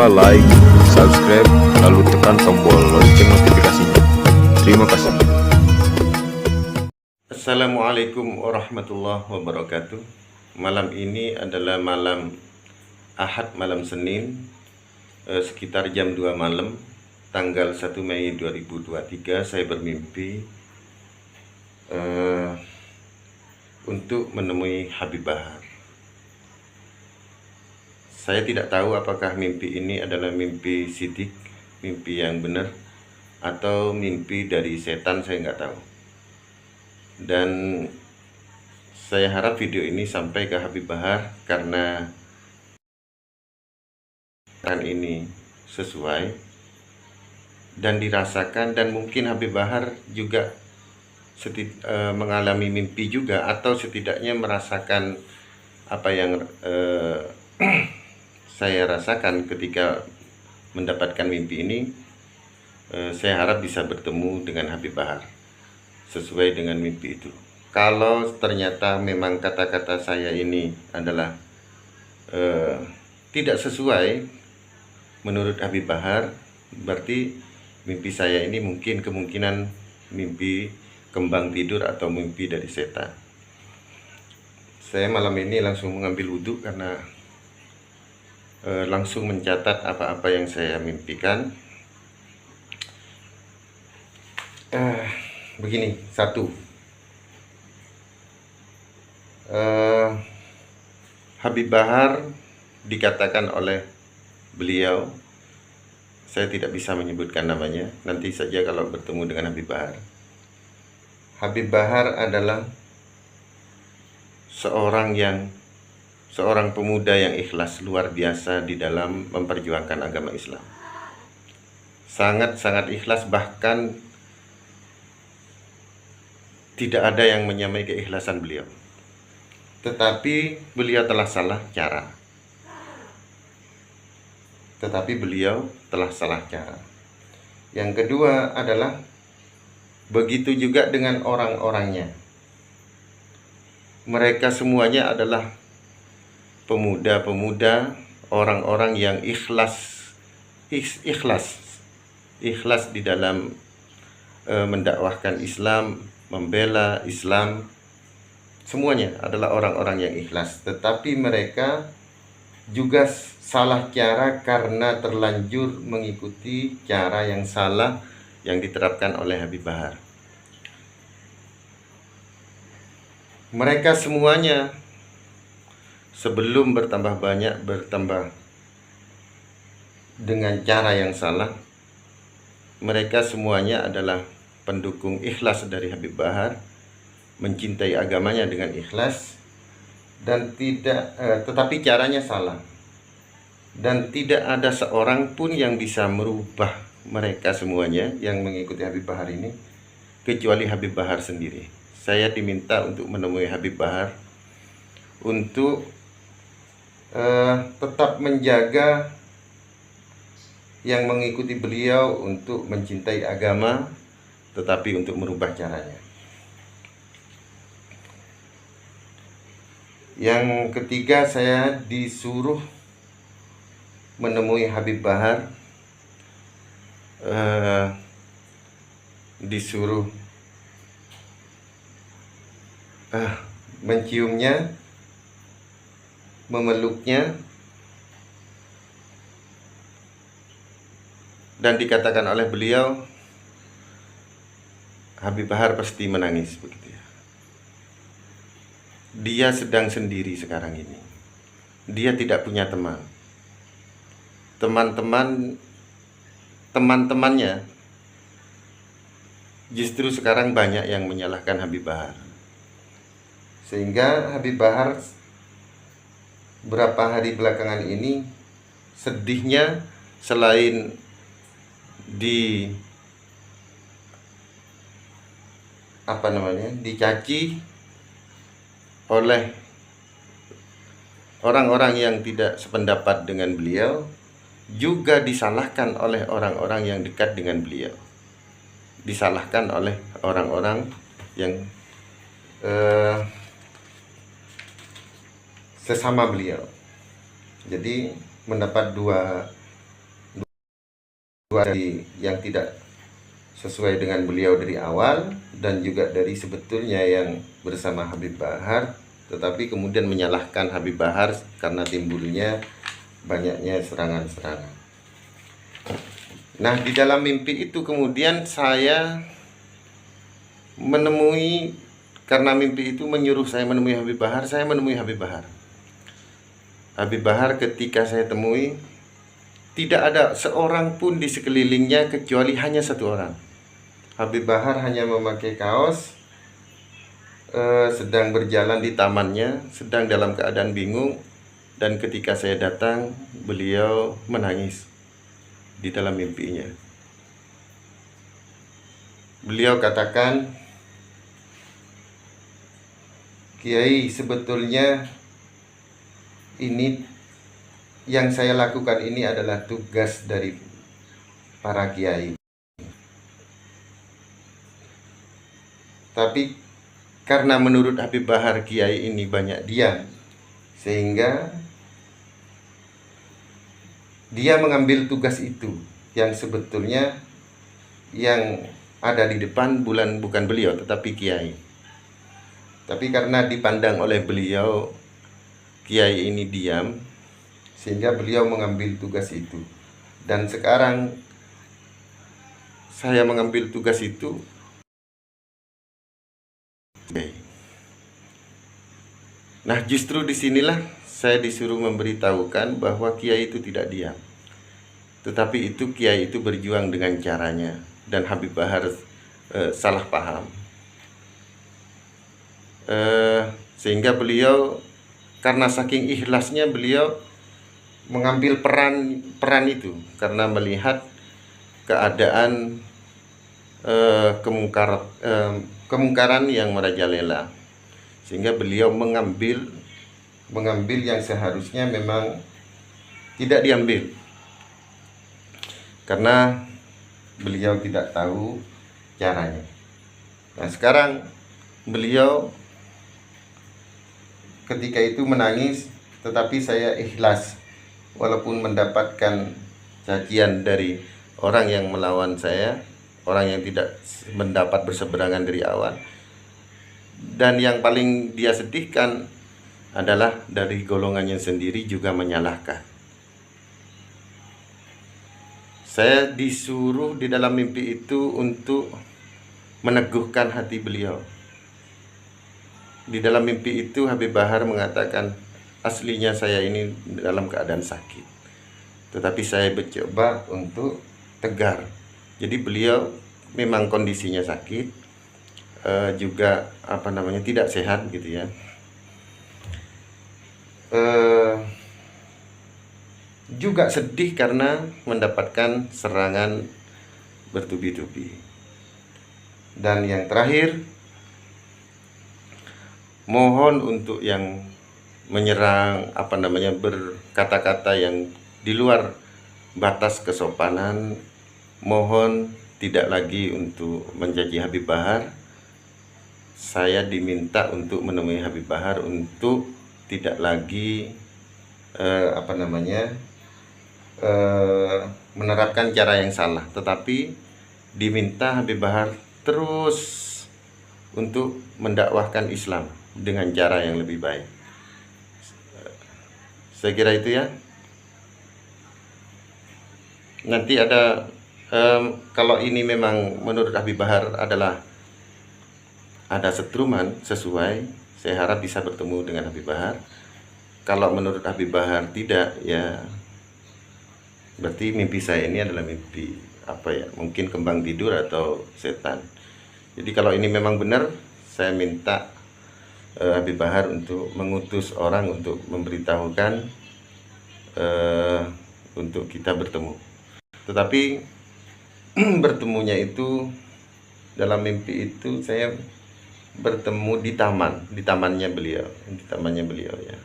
lupa like, subscribe, lalu tekan tombol lonceng notifikasinya. Terima kasih. Assalamualaikum warahmatullahi wabarakatuh. Malam ini adalah malam Ahad, malam Senin, sekitar jam 2 malam, tanggal 1 Mei 2023. Saya bermimpi untuk menemui Habib Bahar. Saya tidak tahu apakah mimpi ini adalah mimpi sidik, mimpi yang benar, atau mimpi dari setan, saya nggak tahu. Dan saya harap video ini sampai ke Habib Bahar, karena ini sesuai dan dirasakan, dan mungkin Habib Bahar juga mengalami mimpi juga, atau setidaknya merasakan apa yang saya rasakan ketika mendapatkan mimpi ini. Saya harap bisa bertemu dengan Habib Bahar sesuai dengan mimpi itu. Kalau ternyata memang kata-kata saya ini adalah tidak sesuai menurut Habib Bahar, berarti mimpi saya ini mungkin kemungkinan mimpi kembang tidur atau mimpi dari setan. Saya malam ini langsung mengambil wudhu karena langsung mencatat apa-apa yang saya mimpikan. Begini, satu, Habib Bahar dikatakan oleh beliau, saya tidak bisa menyebutkan namanya, nanti saja kalau bertemu dengan Habib Bahar. Habib Bahar adalah seorang pemuda yang ikhlas luar biasa di dalam memperjuangkan agama Islam. Sangat-sangat ikhlas, bahkan tidak ada yang menyamai keikhlasan beliau. Tetapi beliau telah salah cara. Yang kedua adalah begitu juga dengan orang-orangnya. Mereka semuanya adalah pemuda-pemuda, orang-orang yang ikhlas di dalam mendakwahkan Islam, membela Islam. Semuanya adalah orang-orang yang ikhlas, tetapi mereka juga salah cara karena terlanjur mengikuti cara yang salah yang diterapkan oleh Habib Bahar. Mereka semuanya sebelum bertambah banyak, bertambah dengan cara yang salah. Mereka semuanya adalah pendukung ikhlas dari Habib Bahar, mencintai agamanya dengan ikhlas, dan tetapi caranya salah. Dan tidak ada seorang pun yang bisa merubah mereka semuanya yang mengikuti Habib Bahar ini, kecuali Habib Bahar sendiri. Saya diminta untuk menemui Habib Bahar untuk tetap menjaga yang mengikuti beliau untuk mencintai agama, tetapi untuk merubah caranya. Yang ketiga, saya disuruh menemui Habib Bahar, disuruh menciumnya, memeluknya, dan dikatakan oleh beliau, Habib Bahar pasti menangis begitu ya. Dia sedang sendiri sekarang ini. Dia tidak punya teman. Teman-temannya justru sekarang banyak yang menyalahkan Habib Bahar. Sehingga Habib Bahar berapa hari belakangan ini sedihnya, selain dicaci oleh orang-orang yang tidak sependapat dengan beliau, juga disalahkan oleh orang-orang yang dekat dengan beliau, disalahkan oleh orang-orang yang sesama beliau. Jadi mendapat dua yang tidak sesuai dengan beliau dari awal, dan juga dari sebetulnya yang bersama Habib Bahar, tetapi kemudian menyalahkan Habib Bahar karena timbulnya banyaknya serangan-serangan. Nah, di dalam mimpi itu kemudian saya menemui, karena mimpi itu menyuruh saya menemui Habib Bahar, saya menemui Habib Bahar. Habib Bahar ketika saya temui, tidak ada seorang pun di sekelilingnya kecuali hanya satu orang. Habib Bahar hanya memakai kaos, sedang berjalan di tamannya, sedang dalam keadaan bingung. Dan ketika saya datang, beliau menangis di dalam mimpinya. Beliau katakan, "Kiai, sebetulnya ini yang saya lakukan ini adalah tugas dari para kiai. Tapi karena menurut Habib Bahar kiai ini banyak diam, sehingga dia mengambil tugas itu yang sebetulnya yang ada di depan bukan beliau tetapi kiai. Tapi karena dipandang oleh beliau kiai ini diam, sehingga beliau mengambil tugas itu. Dan sekarang saya mengambil tugas itu." Nah, justru disinilah saya disuruh memberitahukan bahwa kiai itu tidak diam, tetapi itu kiai itu berjuang dengan caranya, dan Habib Bahar salah paham, sehingga beliau karena saking ikhlasnya beliau mengambil peran itu karena melihat keadaan kemungkaran yang merajalela, sehingga beliau mengambil yang seharusnya memang tidak diambil karena beliau tidak tahu caranya. Nah, sekarang beliau ketika itu menangis, tetapi saya ikhlas walaupun mendapatkan cacian dari orang yang melawan saya, orang yang tidak mendapat berseberangan dari awal. Dan yang paling dia sedihkan adalah dari golongannya sendiri juga menyalahkan. Saya disuruh di dalam mimpi itu untuk meneguhkan hati beliau. Di dalam mimpi itu Habib Bahar mengatakan, aslinya saya ini dalam keadaan sakit, tetapi saya mencoba untuk tegar. Jadi beliau memang kondisinya sakit, juga tidak sehat gitu ya. Juga sedih karena mendapatkan serangan bertubi-tubi. Dan yang terakhir, mohon untuk yang menyerang berkata-kata yang di luar batas kesopanan, mohon tidak lagi untuk mencaci Habib Bahar. Saya diminta untuk menemui Habib Bahar untuk tidak lagi menerapkan cara yang salah, tetapi diminta Habib Bahar terus untuk mendakwahkan Islam dengan cara yang lebih baik. Saya kira itu ya. Nanti ada kalau ini memang menurut Habib Bahar ada setruman sesuai, saya harap bisa bertemu dengan Habib Bahar. Kalau menurut Habib Bahar tidak, ya berarti mimpi saya ini adalah mimpi mungkin kembang tidur atau setan. Jadi kalau ini memang benar, saya minta Habib Bahar untuk mengutus orang untuk memberitahukan untuk kita bertemu. Tetapi bertemunya itu dalam mimpi itu saya bertemu di tamannya beliau ya.